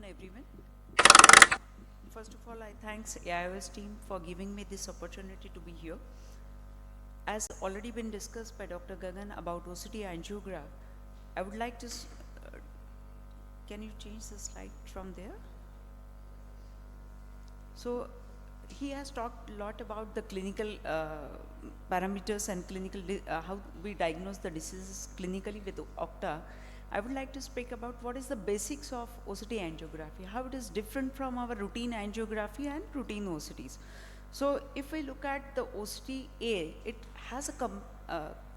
everyone. First of all, I thanks AIOS team for giving me this opportunity to be here. As already been discussed by Dr. Gagan about OCT angiograph, I would like to, can you change the slide from there? So he has talked a lot about the clinical parameters and clinical how we diagnose the diseases clinically with OCTA. I would like to speak about what is the basics of OCT angiography, how it is different from our routine angiography and routine OCTs. So if we look at the OCT-A, it has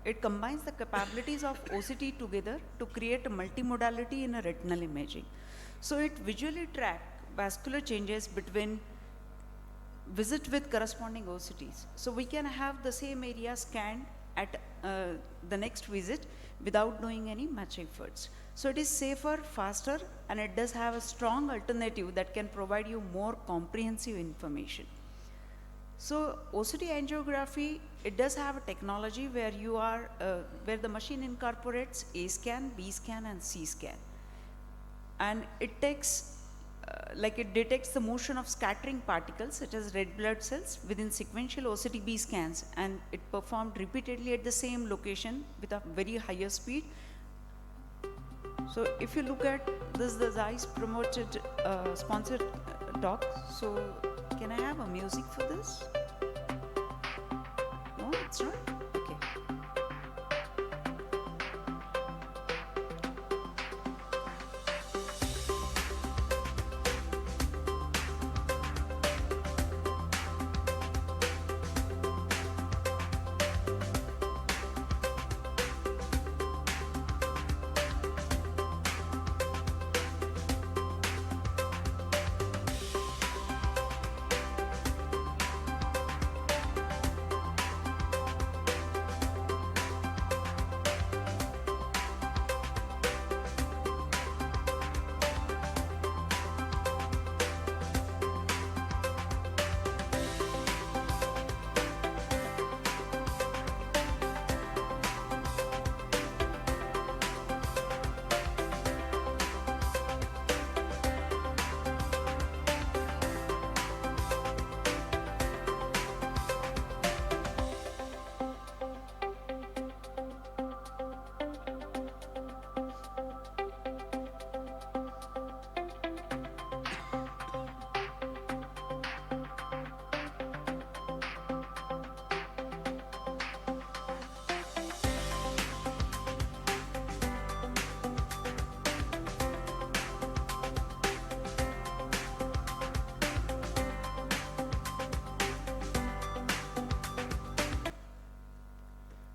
it combines the capabilities of OCT together to create a multimodality in a retinal imaging. So it visually tracks vascular changes between visit with corresponding OCTs. So we can have the same area scanned at the next visit without doing any match efforts. So it is safer, faster, and it does have a strong alternative that can provide you more comprehensive information. So OCT angiography, it does have a technology where you are, where the machine incorporates A scan, B scan, and C scan. And it takes, it detects the motion of scattering particles such as red blood cells within sequential OCT-B scans, and it performed repeatedly at the same location with a very higher speed. So if you look at this, the Zeiss promoted sponsored talk. So can I have a music for this? No, it's not? Okay.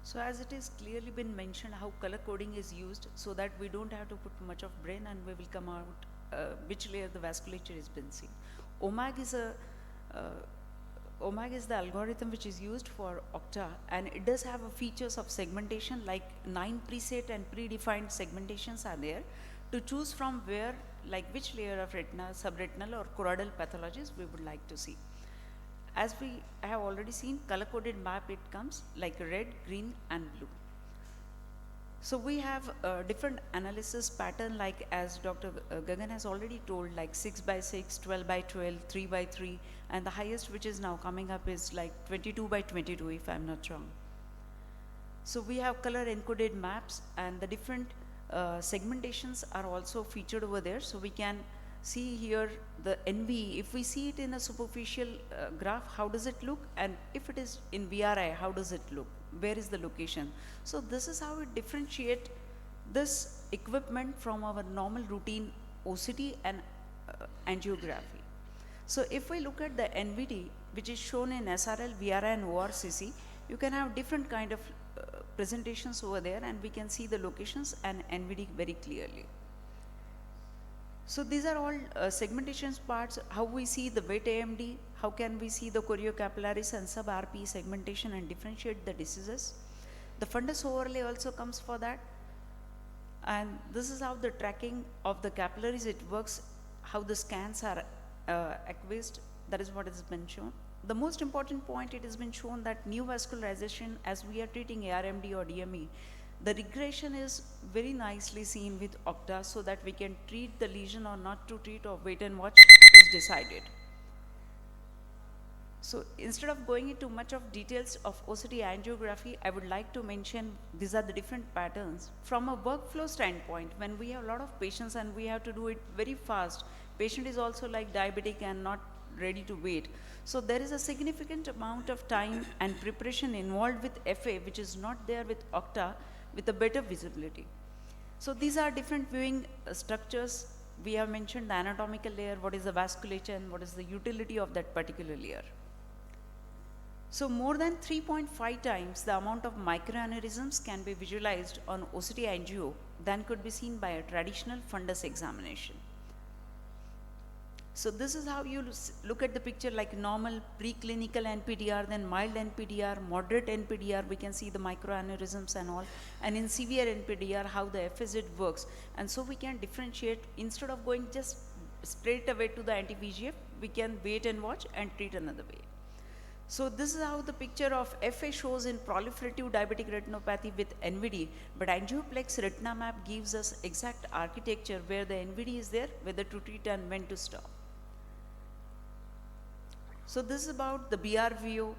So as it is clearly been mentioned how color coding is used so that we don't have to put much of brain and we will come out which layer the vasculature has been seen. OMAG is OMAG is the algorithm which is used for OCTA, and it does have a features of segmentation, like 9 preset and predefined segmentations are there to choose from where, like which layer of retinal, subretinal or choroidal pathologies we would like to see. As we have already seen, color-coded map, it comes like red, green, and blue. So we have a different analysis pattern, like as Dr. Gagan has already told, like 6 by 6, 12 by 12, 3 by 3, and the highest which is now coming up is like 22 by 22, if I'm not wrong. So we have color encoded maps, and the different segmentations are also featured over there. So we can see here the NV, if we see it in a superficial graph, how does it look? And if it is in VRI, how does it look? Where is the location? So this is how we differentiate this equipment from our normal routine OCT and angiography. So if we look at the NVD, which is shown in SRL, VRI and ORCC, you can have different kind of presentations over there, and we can see the locations and NVD very clearly. So these are all segmentations parts, how we see the wet AMD, how can we see the choriocapillaris and sub-RP segmentation and differentiate the diseases. The fundus overlay also comes for that. And this is how the tracking of the capillaries, it works, how the scans are acquised, that is what has been shown. The most important point, it has been shown that new vascularization, as we are treating ARMD or DME, The regression is very nicely seen with Octa so that we can treat the lesion or not to treat or wait and watch is decided. So instead of going into much of details of OCT angiography, I would like to mention these are the different patterns. From a workflow standpoint, when we have a lot of patients and we have to do it very fast, patient is also like diabetic and not ready to wait. So there is a significant amount of time and preparation involved with FA, which is not there with Octa, with a better visibility. So these are different viewing structures. We have mentioned the anatomical layer, what is the vasculature, and what is the utility of that particular layer. So more than 3.5 times the amount of microaneurysms can be visualized on OCT angio than could be seen by a traditional fundus examination. So this is how you look at the picture, like normal preclinical NPDR, then mild NPDR, moderate NPDR, we can see the microaneurysms and all, and in severe NPDR how the FSZ works. And so we can differentiate, instead of going just straight away to the anti-VEGF, we can wait and watch and treat another way. So this is how the picture of FA shows in proliferative diabetic retinopathy with NVD, but angioplex retina map gives us exact architecture where the NVD is there, whether to treat and when to stop. So this is about the BRVO,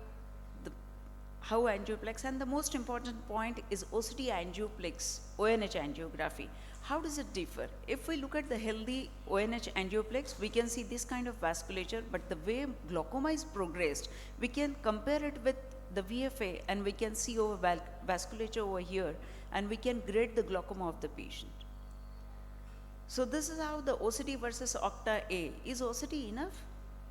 how angioplex, and the most important point is OCT angioplex, ONH angiography. How does it differ? If we look at the healthy ONH angioplex, we can see this kind of vasculature, but the way glaucoma is progressed, we can compare it with the VFA and we can see over vasculature over here, and we can grade the glaucoma of the patient. So this is how the OCT versus Octa A. Is OCT enough?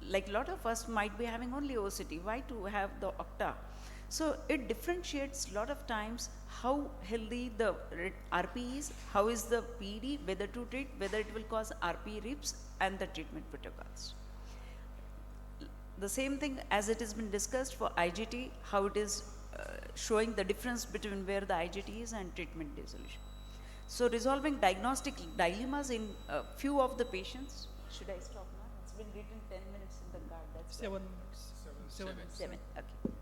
Like a lot of us might be having only OCT, why to have the Octa? So it differentiates a lot of times how healthy the RP is, how is the PD, whether to treat, whether it will cause RP rips, and the treatment protocols. The same thing as it has been discussed for IGT, how it is showing the difference between where the IGT is and treatment resolution. So resolving diagnostic dilemmas in few of the patients. Should I stop now? It's been written 10 minutes in the card. That's 7 minutes. 7. Okay.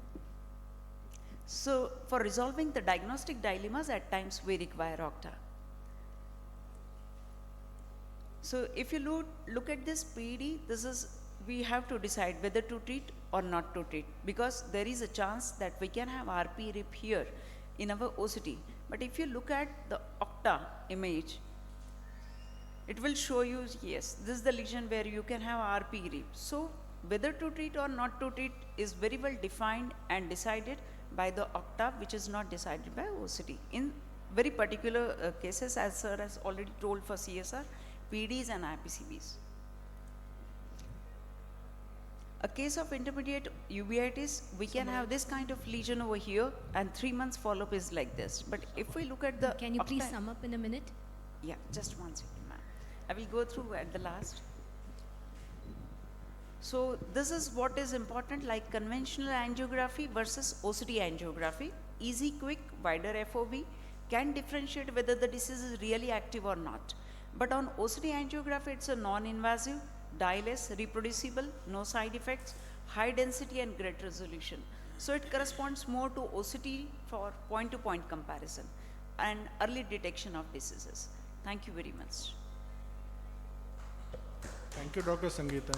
So for resolving the diagnostic dilemmas, at times we require Octa. So if you look at this PD, this is, we have to decide whether to treat or not to treat, because there is a chance that we can have RP rip here in our OCT. But if you look at the Octa image, it will show you, yes, this is the lesion where you can have RP rip. So whether to treat or not to treat is very well defined and decided by the Octa, which is not decided by OCT. In very particular cases, as sir has already told for CSR, PDs and IPCBs. A case of intermediate uveitis, we can have this kind of lesion over here, and 3 months follow-up is like this. But if we look at the Can you please sum up in a minute? Yeah, just 1 second, ma'am. I will go through at the last. So this is what is important, like conventional angiography versus OCT angiography. Easy, quick, wider FOV, can differentiate whether the disease is really active or not. But on OCT angiography, it's a non-invasive, dye-less, reproducible, no side effects, high density and great resolution. So it corresponds more to OCT for point-to-point comparison and early detection of diseases. Thank you very much. Thank you, Dr. Sangita.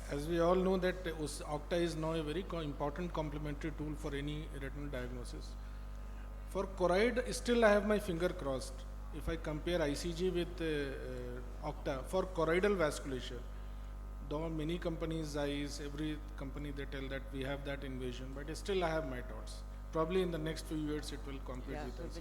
As we all know that Octa is now a very important complementary tool for any retinal diagnosis. For choroid, still I have my finger crossed. If I compare ICG with Octa for choroidal vasculature, though many companies, every company they tell that we have that invasion, but still I have my doubts. Probably in the next few years it will compete with us.